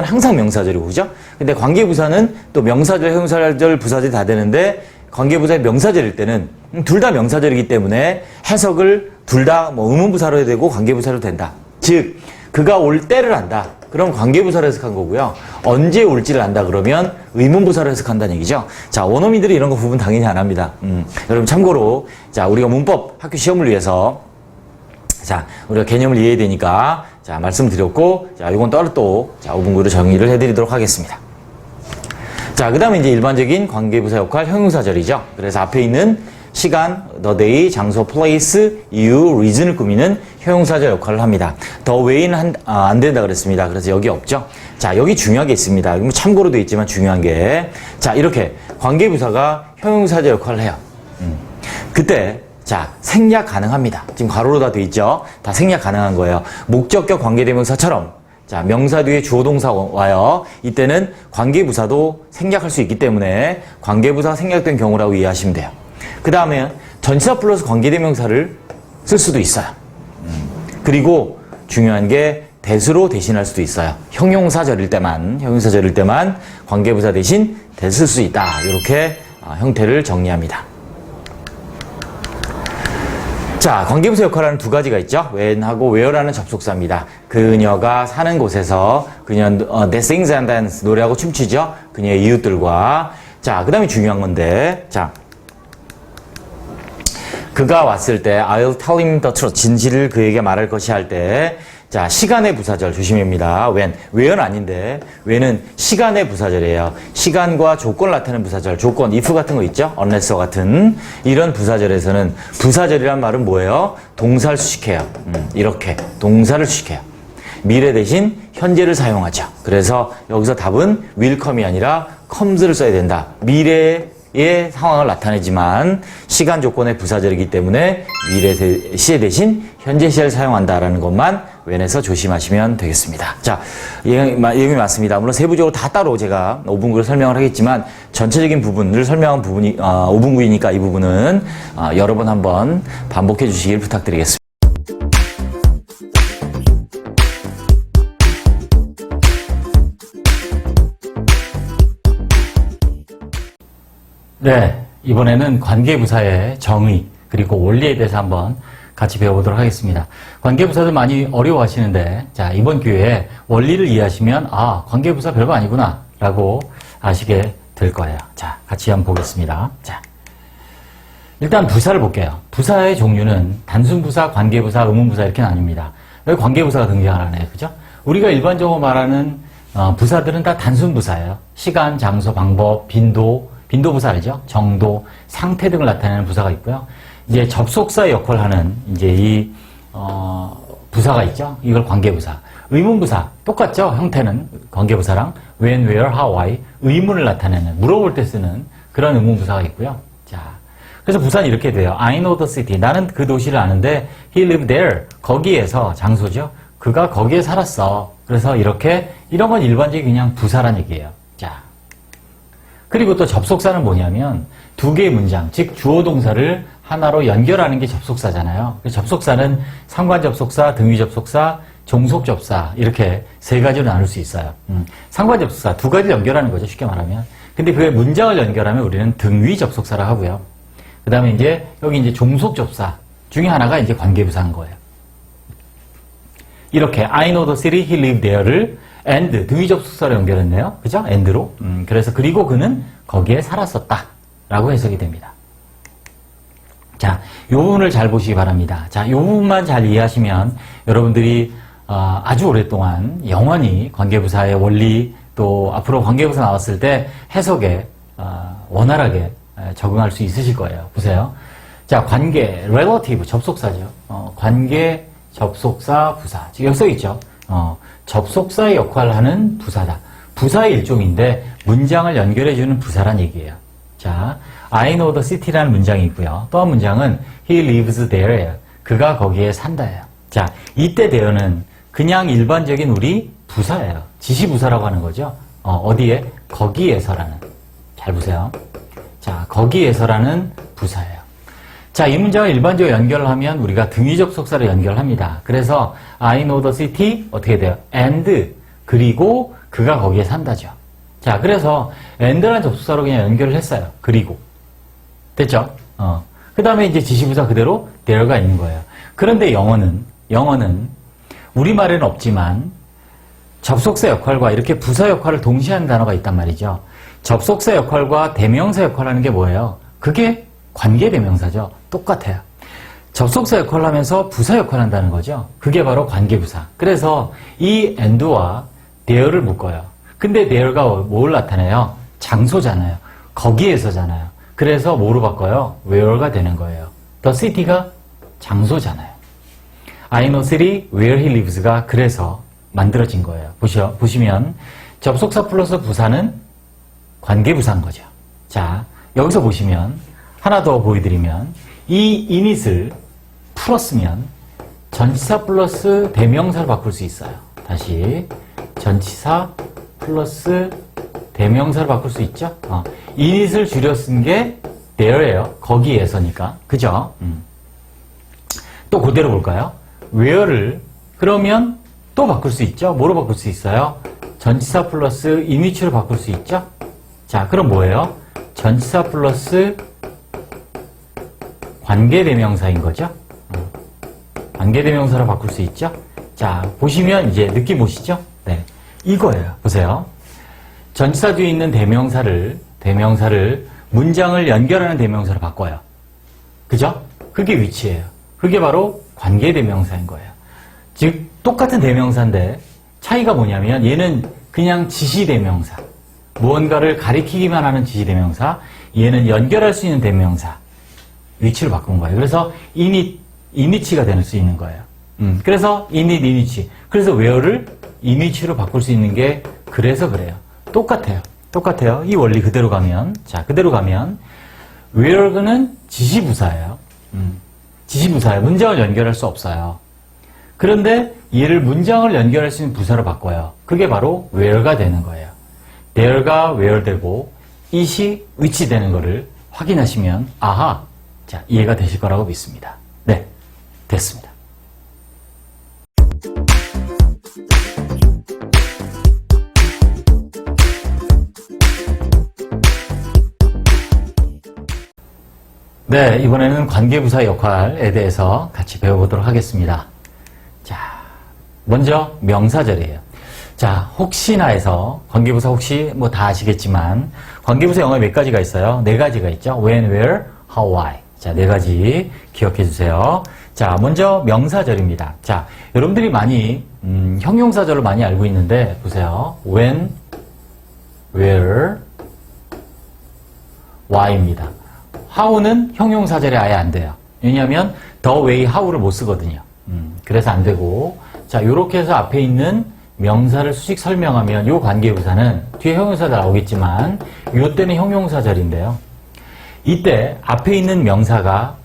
항상 명사절이고, 그죠? 근데 관계부사는 또 명사절, 형용사절, 부사절이 다 되는데 관계부사의 명사절일 때는 둘 다 명사절이기 때문에 해석을 둘 다 뭐 의문부사로 해도 되고 관계부사로 된다. 즉 그가 올 때를 안다. 그럼 관계부사로 해석한 거고요. 언제 올지를 안다 그러면 의문부사로 해석한다는 얘기죠. 자, 원어민들이 이런 거 부분 당연히 안 합니다. 여러분 참고로 자, 우리가 문법 학교 시험을 위해서 자, 우리가 개념을 이해해야 되니까 자, 말씀드렸고 자, 이건 따로 자, 5분구로 정의를 해드리도록 하겠습니다. 자, 그 다음에 이제 일반적인 관계부사 역할 형용사절이죠. 그래서 앞에 있는 시간, the day, 장소, place, 이유, reason을 꾸미는 형용사절 역할을 합니다. the way는 안 된다 그랬습니다. 그래서 여기 없죠. 자, 여기 중요한 게 있습니다. 참고로 돼 있지만 중요한 게, 자, 이렇게 관계부사가 형용사절 역할을 해요. 그때 자, 생략 가능합니다. 지금 가로로 다 돼 있죠. 다 생략 가능한 거예요. 목적격 관계대명사처럼 자, 명사 뒤에 주어 동사 와요. 이때는 관계부사도 생략할 수 있기 때문에 관계부사가 생략된 경우라고 이해하시면 돼요. 그 다음에 전치사 플러스 관계대명사를 쓸 수도 있어요. 그리고 중요한 게 대수로 대신할 수도 있어요. 형용사절일 때만 관계부사 대신 대 쓸 수 있다. 이렇게 형태를 정리합니다. 자, 관계부사 역할을 하는 두 가지가 있죠. when하고 where라는 접속사입니다. 그녀가 사는 곳에서 그녀는 They sings and dance 노래하고 춤추죠. 그녀의 이웃들과. 자, 그 다음에 중요한 건데, 자, 그가 왔을 때 I'll tell him the truth. 진실을 그에게 말할 것이 할 때, 자, 시간의 부사절 조심합니다. where는 아닌데 when은 시간의 부사절이에요. 시간과 조건을 나타내는 부사절. 조건, if 같은 거 있죠? unless 같은 이런 부사절에서는 부사절이란 말은 뭐예요? 동사를 수식해요. 이렇게 동사를 수식해요. 미래 대신 현재를 사용하죠. 그래서 여기서 답은 will come이 아니라 comes를 써야 된다. 미래의 상황을 나타내지만 시간 조건의 부사절이기 때문에 미래 시제 대신 현재 시제를 사용한다라는 것만 when에서 조심하시면 되겠습니다. 자, 예형이 맞습니다. 물론 세부적으로 다 따로 제가 5분구로 설명을 하겠지만 전체적인 부분을 설명한 부분이 5분구이니까 이 부분은 여러 번 한번 반복해 주시길 부탁드리겠습니다. 네, 이번에는 관계부사의 정의 그리고 원리에 대해서 한번 같이 배워보도록 하겠습니다. 관계부사들 많이 어려워하시는데 자, 이번 기회에 원리를 이해하시면 아, 관계부사 별거 아니구나 라고 아시게 될 거예요. 자, 같이 한번 보겠습니다. 자, 일단 부사를 볼게요. 부사의 종류는 단순부사, 관계부사, 의문부사 이렇게 나뉩니다. 여기 관계부사가 등장하네요. 그죠? 우리가 일반적으로 말하는 부사들은 다 단순부사예요. 시간, 장소, 방법, 빈도부사 알죠? 정도, 상태 등을 나타내는 부사가 있고요. 이제 접속사 역할을 하는 이제 이 부사가 있죠. 이걸 관계부사. 의문부사 똑같죠. 형태는 관계부사랑 when, where, how, why 의문을 나타내는 물어볼 때 쓰는 그런 의문부사가 있고요. 자, 그래서 부사는 이렇게 돼요. I know the city. 나는 그 도시를 아는데 he lived there. 거기에서 장소죠. 그가 거기에 살았어. 그래서 이런 건 일반적인 그냥 부사란 얘기예요. 자, 그리고 또 접속사는 뭐냐면 두 개의 문장, 즉 주어 동사를 하나로 연결하는 게 접속사잖아요. 그래서 접속사는 상관 접속사, 등위 접속사, 종속 접사 이렇게 세 가지로 나눌 수 있어요. 상관 접속사 두 가지를 연결하는 거죠. 쉽게 말하면. 근데 그게 문장을 연결하면 우리는 등위 접속사라 하고요. 그 다음에 이제 여기 이제 종속 접사 중에 하나가 이제 관계부사인 거예요. 이렇게 I know the city, he lived there를 and 등위 접속사로 연결했네요. 그죠? and로. 그래서 그리고 그는 거기에 살았었다 라고 해석이 됩니다. 자, 요 부분을 잘 보시기 바랍니다. 자, 요 부분만 잘 이해하시면 여러분들이 아주 오랫동안 영원히 관계부사의 원리 또 앞으로 관계부사 나왔을 때 해석에 원활하게 적응할 수 있으실 거예요. 보세요. 자, 관계, relative, 접속사죠. 관계, 접속사, 부사. 지금 여기 써있죠. 접속사의 역할을 하는 부사다. 부사의 일종인데 문장을 연결해주는 부사란 얘기예요. 자, I know the city라는 문장이 있고요. 또 한 문장은 he lives there예요. 그가 거기에 산다예요. 자, 이때 there는 그냥 일반적인 우리 부사예요. 지시부사라고 하는 거죠. 어디에? 거기에서라는. 잘 보세요. 자, 거기에서라는 부사예요. 자, 이 문장을 일반적으로 연결을 하면 우리가 등위 접속사로 연결합니다. 그래서 I know the city 어떻게 돼요? and 그리고 그가 거기에 산다죠. 자, 그래서 and라는 접속사로 그냥 연결을 했어요. 그리고 됐죠? 그 다음에 이제 지시부사 그대로 there가 있는 거예요. 그런데 영어는 우리말에는 없지만 접속사 역할과 이렇게 부사 역할을 동시에 하는 단어가 있단 말이죠. 접속사 역할과 대명사 역할을 하는 게 뭐예요? 그게 관계대명사죠. 똑같아요. 접속사 역할을 하면서 부사 역할을 한다는 거죠. 그게 바로 관계부사. 그래서 이 and와 there를 묶어요. 근데 there가 뭘 나타내요? 장소잖아요. 거기에서잖아요. 그래서 뭐로 바꿔요? where가 되는 거예요. the city가 장소잖아요. I know city where he lives가 그래서 만들어진 거예요. 보시면 접속사 플러스 부사는 관계부사인 거죠. 자, 여기서 보시면 하나 더 보여드리면 이 init을 풀었으면 전치사 플러스 대명사를 바꿀 수 있어요. 다시 전치사 플러스 대명사를 바꿀 수 있죠. init을 줄여 쓴 게 there예요. 거기에서니까. 그죠? 또 그대로 볼까요? where를 그러면 또 바꿀 수 있죠. 뭐로 바꿀 수 있어요? 전치사 플러스 init로 바꿀 수 있죠. 자, 그럼 뭐예요? 전치사 플러스 관계대명사인 거죠. 관계대명사로 바꿀 수 있죠. 자, 보시면 이제 느낌 오시죠? 네, 이거예요. 보세요. 전치사 뒤에 있는 대명사를 문장을 연결하는 대명사로 바꿔요. 그죠? 그게 위치예요. 그게 바로 관계대명사인 거예요. 즉 똑같은 대명사인데 차이가 뭐냐면 얘는 그냥 지시대명사, 무언가를 가리키기만 하는 지시대명사, 얘는 연결할 수 있는 대명사 위치를 바꾼 거예요. 그래서 init가 될 수 있는 거예요. 그래서 init. 그래서 where를 init로 바꿀 수 있는 게 그래서 그래요. 똑같아요. 이 원리 그대로 가면, 자, 그대로 가면 where는 지시부사예요. 지시부사예요. 문장을 연결할 수 없어요. 그런데 얘를 문장을 연결할 수 있는 부사로 바꿔요. 그게 바로 where가 되는 거예요. there가 where 되고 it이 which 되는 거를 확인하시면 아하, 자, 이해가 되실 거라고 믿습니다. 네, 됐습니다. 네, 이번에는 관계부사 역할에 대해서 같이 배워보도록 하겠습니다. 자, 먼저 명사절이에요. 자, 혹시나 해서 관계부사 혹시 뭐 다 아시겠지만 관계부사 영어에 몇 가지가 있어요? 네 가지가 있죠. when, where, how, why. 자, 네 가지 기억해 주세요. 자, 먼저 명사절입니다. 자, 여러분들이 많이 형용사절을 많이 알고 있는데 보세요. when, where, why입니다. how는 형용사절에 아예 안 돼요. 왜냐하면 the way how를 못 쓰거든요. 그래서 안 되고, 자, 요렇게 해서 앞에 있는 명사를 수식 설명하면 요 관계부사는 뒤에 형용사가 나오겠지만 요 때는 형용사절인데요. 이때 앞에 있는 명사가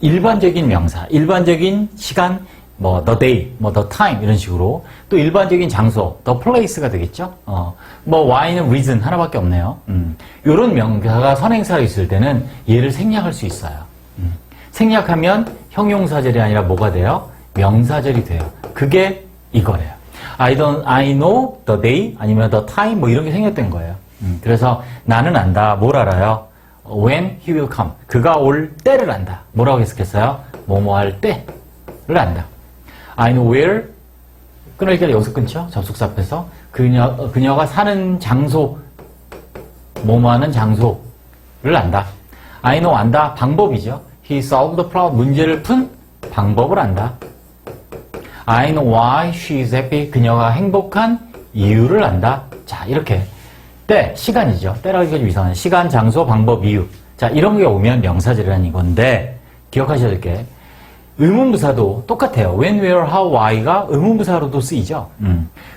일반적인 명사, 일반적인 시간, 뭐 the day, 뭐 the time 이런 식으로 또 일반적인 장소, the place가 되겠죠. 뭐 why는 reason 하나밖에 없네요. 요런 명사가 선행사로 있을 때는 얘를 생략할 수 있어요. 생략하면 형용사절이 아니라 뭐가 돼요? 명사절이 돼요. 그게 이거예요. I know the day 아니면 the time 뭐 이런 게 생략된 거예요. 그래서 나는 안다. 뭘 알아요? When he will come. 그가 올 때를 안다. 뭐라고 해석했어요? 뭐뭐 할 때를 안다. I know where. 끊을게 여기서 끊죠? 접속사 앞에서. 그녀가 사는 장소. 뭐뭐 하는 장소를 안다. I know 안다. 방법이죠. He solved the problem. 문제를 푼 방법을 안다. I know why she is happy. 그녀가 행복한 이유를 안다. 자, 이렇게. 때, 시간이죠. 때라고 하기가 좀 이상하네. 시간, 장소, 방법, 이유. 자, 이런 게 오면 명사절이라는 건데, 기억하셔야 될 게, 의문부사도 똑같아요. when, where, how, why가 의문부사로도 쓰이죠.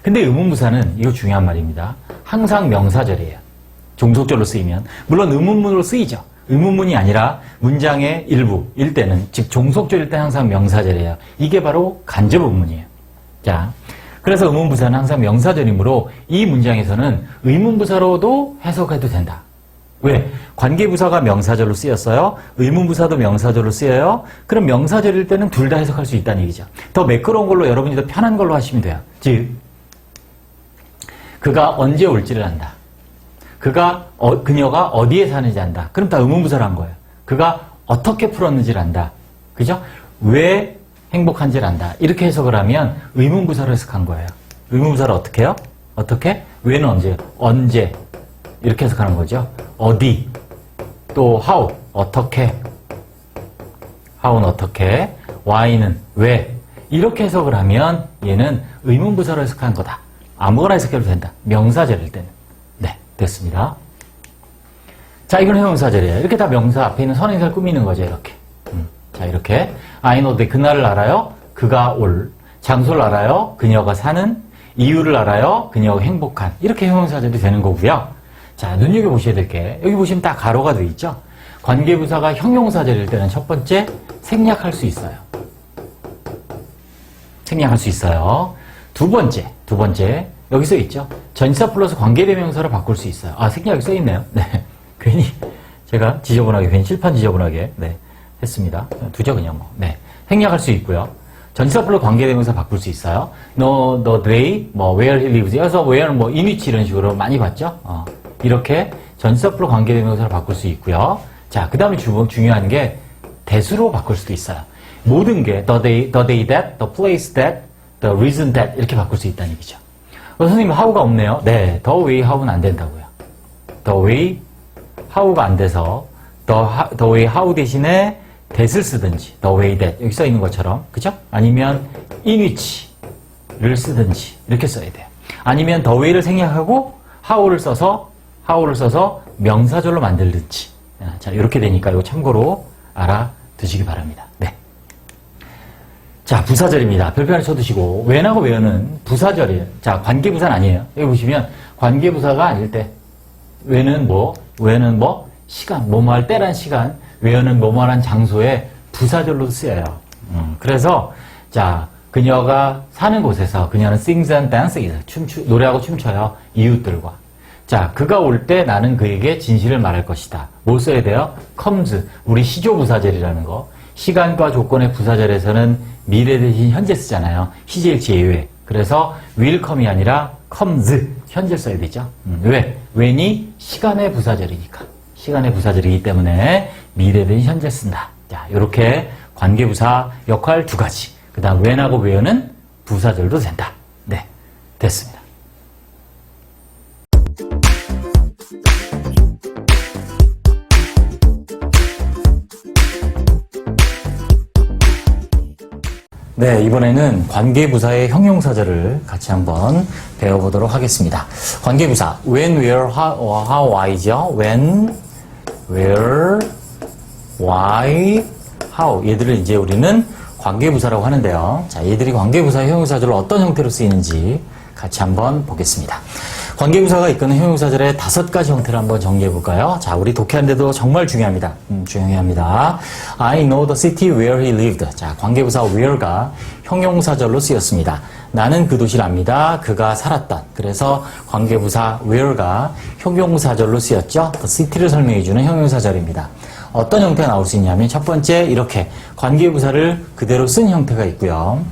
근데 의문부사는, 이거 중요한 말입니다. 항상 명사절이에요. 종속절로 쓰이면. 물론 의문문으로 쓰이죠. 의문문이 아니라 문장의 일부일 때는, 즉 종속절일 때 항상 명사절이에요. 이게 바로 간접 의문이에요. 자, 그래서 의문부사는 항상 명사절이므로 이 문장에서는 의문부사로도 해석해도 된다. 왜? 관계부사가 명사절로 쓰였어요. 의문부사도 명사절로 쓰여요. 그럼 명사절일 때는 둘 다 해석할 수 있다는 얘기죠. 더 매끄러운 걸로 여러분이 더 편한 걸로 하시면 돼요. 즉, 그가 언제 올지를 안다. 그녀가 어디에 사는지 안다. 그럼 다 의문부사를 한 거예요. 그가 어떻게 풀었는지를 안다. 그죠? 왜 행복한지를 안다. 이렇게 해석을 하면 의문부사로 해석한 거예요. 의문부사를 어떻게 해요? 어떻게? 왜는 언제? 언제. 이렇게 해석하는 거죠. 어디. 또 how. 어떻게. how는 어떻게. why는 왜. 이렇게 해석을 하면 얘는 의문부사로 해석한 거다. 아무거나 해석해도 된다. 명사절일 때는. 네, 됐습니다. 자, 이건 형용사절이에요. 이렇게 다 명사 앞에 있는 선행사를 꾸미는 거죠. 이렇게. 자, 이렇게. I know that 그날을 알아요. 그가 올. 장소를 알아요. 그녀가 사는. 이유를 알아요. 그녀가 행복한. 이렇게 형용사절이 되는 거고요. 자, 눈여겨보셔야 될 게, 여기 보시면 딱 가로가 되어 있죠? 관계부사가 형용사절일 때는 첫 번째, 생략할 수 있어요. 생략할 수 있어요. 두 번째, 여기 써 있죠? 전치사 플러스 관계대명사로 바꿀 수 있어요. 아, 생략이 써 있네요. 네. 괜히 제가 괜히 칠판 지저분하게, 네. 했습니다. 두죠, 그냥 뭐. 네. 생략할 수 있고요. 전치사 플러스 관계대명사 바꿀 수 있어요. No, the day, 뭐, where he lives. 여기서 where는 뭐, in which 이런 식으로 많이 봤죠? 이렇게 전치사 플러스 관계대명사를 바꿀 수 있고요. 자, 그 다음에 중요한 게 대수로 바꿀 수도 있어요. 모든 게 the day that, the place that, the reason that 이렇게 바꿀 수 있다는 얘기죠. 선생님, how가 없네요. 네, the way how는 안 된다고요. the way how가 안 돼서 the way how 대신에 that을 쓰든지 the way that 여기 써 있는 것처럼 그죠? 아니면 in which를 쓰든지 이렇게 써야 돼요. 아니면 the way를 생략하고 how를 써서 명사절로 만들든지. 자, 이렇게 되니까 이거 참고로 알아두시기 바랍니다. 네. 자, 부사절입니다. 별표 하나 쳐두시고 when하고 where는 부사절이에요. 자, 관계부사는 아니에요. 여기 보시면 관계부사가 아닐 때 when은 뭐 시간, 뭐뭐 할 때란 시간, where는 뭐뭐 하는 장소에 부사절로 쓰여요. 그래서 자, 그녀가 사는 곳에서 그녀는 sings and dances, 노래하고 춤춰요. 이웃들과. 자, 그가 올 때 나는 그에게 진실을 말할 것이다. 뭘 써야 돼요? comes, 우리 시조부사절이라는 거. 시간과 조건의 부사절에서는 미래 대신 현재 쓰잖아요. 희재일치 예외. 그래서 will come이 아니라 comes, 현재 써야 되죠. 왜? when이 시간의 부사절이니까. 시간의 부사절이기 때문에 미래 대신 현재 쓴다. 자, 이렇게 관계부사 역할 두 가지. 그 다음 when하고 where는 부사절도 된다. 네, 됐습니다. 네, 이번에는 관계부사의 형용사절을 같이 한번 배워보도록 하겠습니다. 관계부사, when, where, how, why죠? when, where, why, how. 얘들을 이제 우리는 관계부사라고 하는데요. 자, 얘들이 관계부사의 형용사절로 어떤 형태로 쓰이는지 같이 한번 보겠습니다. 관계부사가 이끄는 형용사절의 5가지 형태를 한번 정리해 볼까요? 자, 우리 독해하는데도 정말 중요합니다. 중요합니다. I know the city where he lived. 자, 관계부사 where가 형용사절로 쓰였습니다. 나는 그 도시를 압니다. 그가 살았던. 그래서 관계부사 where가 형용사절로 쓰였죠. the city를 설명해주는 형용사절입니다. 어떤 형태가 나올 수 있냐면 첫 번째 이렇게 관계부사를 그대로 쓴 형태가 있고요.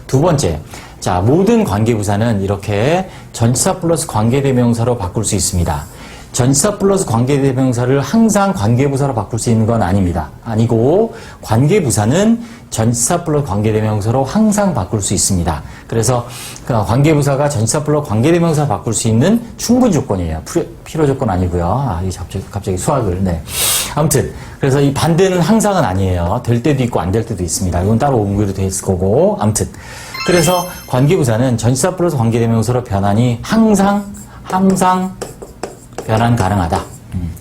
두 번째, 자, 모든 관계부사는 이렇게 전치사 플러스 관계대명사로 바꿀 수 있습니다. 전치사 플러스 관계대명사를 항상 관계부사로 바꿀 수 있는 건 아닙니다. 아니고 관계부사는 전치사 플러스 관계대명사로 항상 바꿀 수 있습니다. 그래서 관계부사가 전치사 플러스 관계대명사로 바꿀 수 있는 충분 조건이에요. 필요 조건 아니고요. 아, 이 갑자기 수학을. 네. 아무튼 그래서 이 반대는 항상은 아니에요. 될 때도 있고 안 될 때도 있습니다. 이건 따로 공부도 돼 있을 거고. 아무튼 그래서 관계부사는 전치사 플러스 관계대명사로 변환이 항상 변환 가능하다.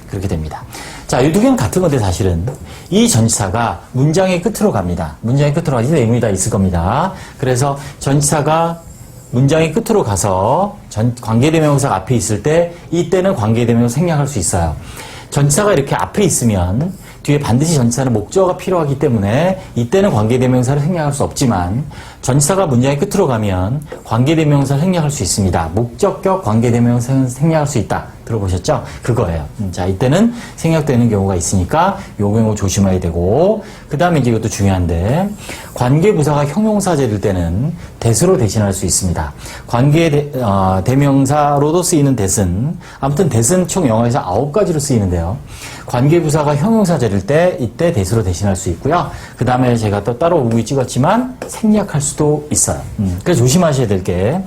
그렇게 됩니다. 자, 이 두 개는 같은 건데 사실은 이 전치사가 문장의 끝으로 갑니다. 문장의 끝으로 가지 내용이 다 있을 겁니다. 그래서 전치사가 문장의 끝으로 가서 관계대명사가 앞에 있을 때 이때는 관계대명사 생략할 수 있어요. 전치사가 이렇게 앞에 있으면 뒤에 반드시 전치사는 목적어가 필요하기 때문에 이때는 관계대명사를 생략할 수 없지만 전치사가 문장의 끝으로 가면 관계대명사를 생략할 수 있습니다. 목적격 관계대명사는 생략할 수 있다. 들어보셨죠? 그거예요. 자, 이때는 생략되는 경우가 있으니까 요 경우 조심해야 되고 그 다음에 이제 이것도 중요한데 관계부사가 형용사절일 때는 대수로 대신할 수 있습니다. 대명사로도 쓰이는 대은 아무튼 대은 총 영어에서 9가지로 쓰이는데요. 관계부사가 형용사절일 때 이때 대수로 대신할 수 있고요. 그 다음에 제가 또 따로 우기 찍었지만 생략할 수도 있어요. 그래서 조심하셔야 될 게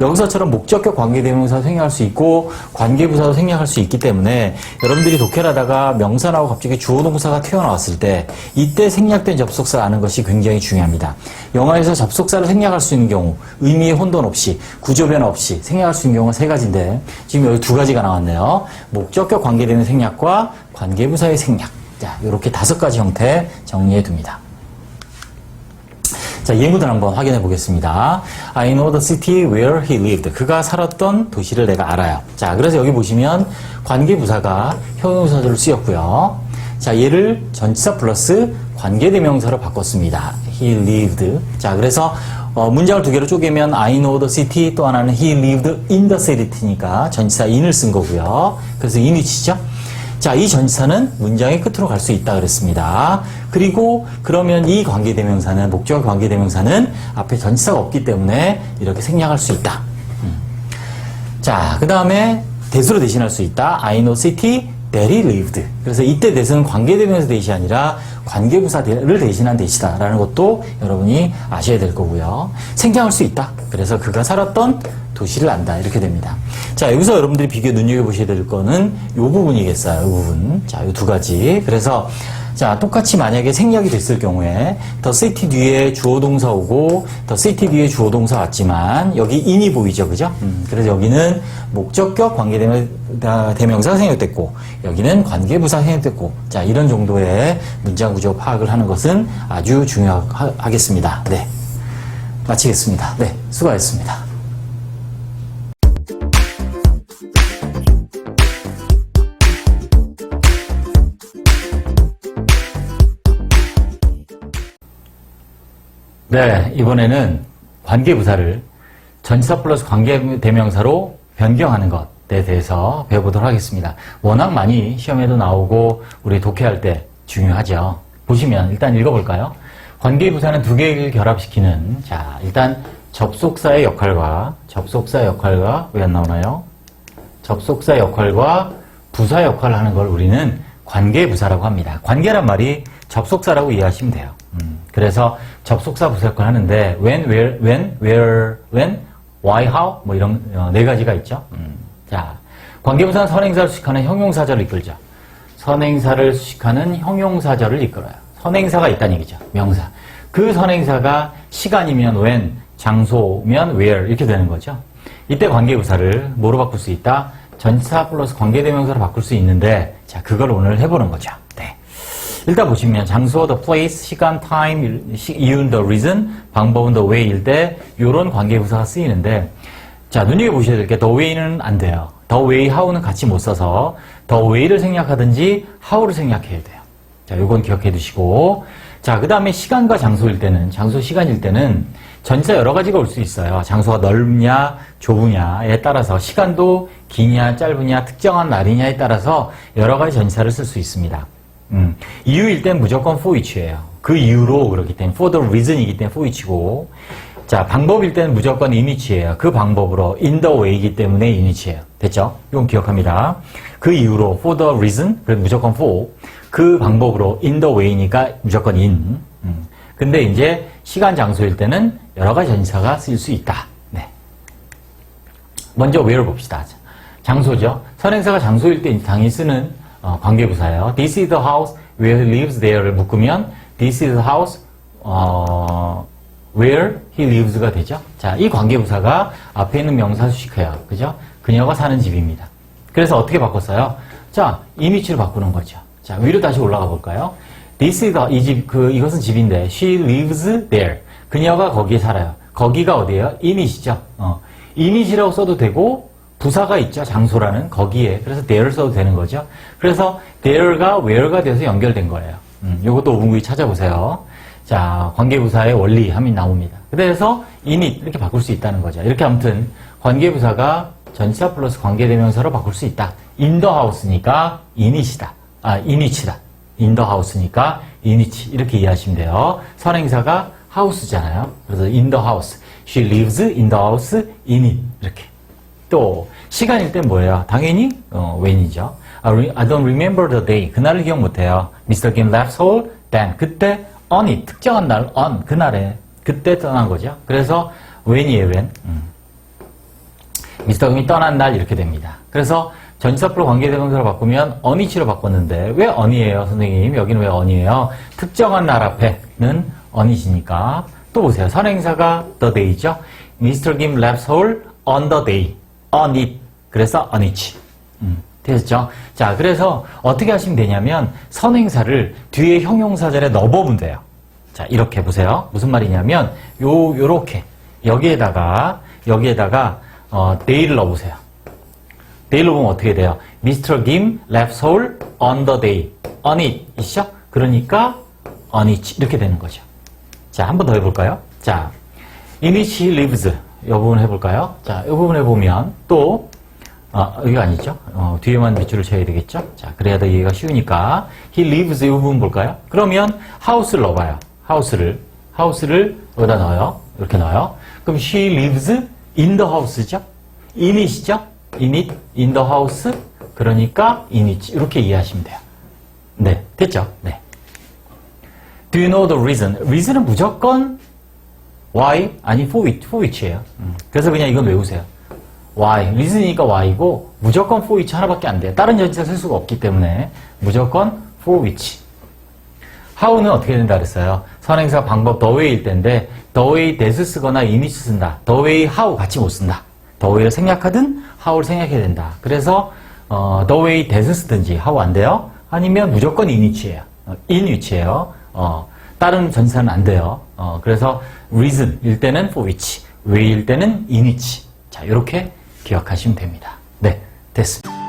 여기서처럼 목적격 관계대명사 생략할 수 있고 관계부사도 생략할 수 있기 때문에 여러분들이 독해를 하다가 명사 나오고 갑자기 주어동사가 튀어나왔을 때 이때 생략된 접속사를 아는 것이 굉장히 중요합니다. 영어에서 접속사를 생략할 수 있는 경우 의미의 혼돈 없이 구조 변화 없이 생략할 수 있는 경우가 3가지인데 지금 여기 2가지가 나왔네요. 목적격 관계되는 생략과 관계부사의 생략. 자, 이렇게 5가지 형태 정리해 둡니다. 자, 예문을 한번 확인해 보겠습니다. I know the city where he lived. 그가 살았던 도시를 내가 알아요. 자, 그래서 여기 보시면 관계부사가 형용사절로 쓰였고요. 자, 얘를 전치사 플러스 관계대명사로 바꿨습니다. He lived. 자, 그래서 문장을 2개로 쪼개면 I know the city 또 하나는 he lived in the city니까 전치사 in을 쓴 거고요. 그래서 in이 치죠. 자, 이 전치사는 문장의 끝으로 갈 수 있다 그랬습니다. 그리고 그러면 이 관계대명사는 목적 관계대명사는 앞에 전치사가 없기 때문에 이렇게 생략할 수 있다. 자, 그 다음에 대수로 대신할 수 있다. I know city that he lived. 그래서 이때 대수는 관계대명사 대시 아니라 관계부사를 대신한 대시다라는 것도 여러분이 아셔야 될 거고요. 생략할 수 있다. 그래서 그가 살았던 도시를 안다. 이렇게 됩니다. 자, 여기서 여러분들이 비교 눈여겨보셔야 될 거는 이 부분이겠어요. 이 부분. 자, 이 2가지. 그래서 자, 똑같이 만약에 생략이 됐을 경우에 the city 뒤에 주어동사 오고 the city 뒤에 주어동사 왔지만 여기 in이 보이죠. 그죠? 그래서 여기는 목적격 관계대명사가 생략됐고 여기는 관계부사가 생략됐고 자, 이런 정도의 문장 구조 파악을 하는 것은 아주 중요하겠습니다. 네. 마치겠습니다. 네. 수고하셨습니다. 네, 이번에는 관계부사를 전치사 플러스 관계대명사로 변경하는 것에 대해서 배워보도록 하겠습니다. 워낙 많이 시험에도 나오고 우리 독해할 때 중요하죠. 보시면 일단 읽어볼까요? 관계부사는 2개를 결합시키는 자, 일단 접속사의 역할과 왜 안 나오나요? 접속사 역할과 부사 역할을 하는 걸 우리는 관계부사라고 합니다. 관계란 말이 접속사라고 이해하시면 돼요. 그래서 접속사 부사역을 하는데 when, where, when, why, how 뭐 이런 네 가지가 있죠. 자, 관계부사는 선행사를 수식하는 형용사절을 이끌죠. 선행사를 수식하는 형용사절을 이끌어요. 선행사가 있다는 얘기죠. 명사. 그 선행사가 시간이면 when, 장소면 where 이렇게 되는 거죠. 이때 관계부사를 뭐로 바꿀 수 있다? 전치사 플러스 관계대명사로 바꿀 수 있는데 자, 그걸 오늘 해보는 거죠. 네. 일단 보시면 장소, the place, 시간, time, 이유는 the reason, 방법은 the way일 때 이런 관계부사가 쓰이는데 자, 눈여겨보셔야 될 게 the way는 안 돼요. the way, how는 같이 못 써서 the way를 생략하든지 how를 생략해야 돼요. 자, 요건 기억해 두시고 자, 그 다음에 시간과 장소일 때는 장소, 시간일 때는 전치사 여러 가지가 올 수 있어요. 장소가 넓냐, 좁으냐에 따라서 시간도 기냐, 짧으냐, 특정한 날이냐에 따라서 여러 가지 전치사를 쓸 수 있습니다. 이유일 땐 무조건 for which예요. 그 이유로 그렇기 때문에 for the reason이기 때문에 for which고 자, 방법일 때는 무조건 in which예요. 그 방법으로 in the way이기 때문에 in which예요. 됐죠? 이건 기억합니다. 그 이유로 for the reason, 그래서 무조건 for 그 방법으로 in the way니까 무조건 in. 근데 이제 시간, 장소일 때는 여러 가지 전치사가 쓰일 수 있다. 네. 먼저 where 봅시다. 장소죠. 선행사가 장소일 때 당연히 쓰는 관계부사예요. This is the house where he lives there를 묶으면 This is the house where he lives가 되죠. 자, 이 관계부사가 앞에 있는 명사 수식해요. 그죠? 그녀가 사는 집입니다. 그래서 어떻게 바꿨어요? 자, in which로 바꾸는 거죠. 자, 위로 다시 올라가 볼까요? This is the, 이것은 집인데, she lives there. 그녀가 거기에 살아요. 거기가 어디예요? init이죠. init이라고 써도 되고, 부사가 있죠. 장소라는, 거기에. 그래서 there를 써도 되는 거죠. 그래서 there가 where가 돼서 연결된 거예요. 요것도 오분구이 찾아보세요. 자, 관계부사의 원리 함이 나옵니다. 그래서 init, 이렇게 바꿀 수 있다는 거죠. 이렇게 아무튼, 관계부사가 전치사 플러스 관계대명사로 바꿀 수 있다. in the house니까 init이다. init이다. in the house니까 init 이렇게 이해하시면 돼요. 선행사가 house잖아요. 그래서 in the house. She lives in the house in it. 이렇게. 또 시간일 땐 뭐예요? 당연히 when이죠. I don't remember the day. 그날을 기억 못해요. Mr. Kim left Seoul then. 그때 on it. 특정한 날 on. 그날에. 그때 떠난 거죠. 그래서 when이에요. when. Mr. Kim이 떠난 날 이렇게 됩니다. 그래서 전치사 플러스 관계대명사로 바꾸면 on이치로 바꿨는데 왜 on이에요, 선생님? 여기는 왜 on이에요? 특정한 날 앞에는 on이시니까. 또 보세요. 선행사가 the day죠. Mr. Kim left Seoul on the day. on it. 그래서 on이치. 됐죠? 자, 그래서 어떻게 하시면 되냐면 선행사를 뒤에 형용사절에 넣어보면 돼요. 자, 이렇게 보세요. 무슨 말이냐면 요렇게 여기에다가 day를 넣어보세요. day로 보면 어떻게 돼요? Mr. Kim left Seoul on the day. on it. 이시죠? 그러니까 on it. 이렇게 되는 거죠. 자, 한 번 더 해볼까요? 자, in which he lives. 이 부분 해볼까요? 자, 이 부분 해보면 또 여기가 아니죠? 뒤에만 밑줄을 쳐야 되겠죠? 자, 그래야 더 이해가 쉬우니까 he lives 이 부분 볼까요? 그러면 house를 넣어봐요. house를 여기다 넣어요. 이렇게 넣어요. 그럼 she lives in the house죠? in it이죠? in it, in the house. 그러니까 in it. 이렇게 이해하시면 돼요. 네, 됐죠? 네. Do you know the reason? reason은 무조건 why? 아니, for which예요. 그래서 그냥 이건 외우세요. why. reason이니까 why고 무조건 for which 하나밖에 안 돼요. 다른 전치사 쓸 수가 없기 때문에 무조건 for which. how는 어떻게 된다 그랬어요? 선행사 방법 the way일 때인데 the way that 쓰거나 in which 쓴다. the way how 같이 못 쓴다. the way를 생략하든 how를 생략해야 된다. 그래서 the way that 쓰든지 how 안 돼요. 아니면 무조건 in which예요. in which예요. 다른 전치사는 안 돼요. 그래서 reason일 때는 for which, way일 때는 in which. 자, 이렇게 기억하시면 됩니다. 네, 됐습니다.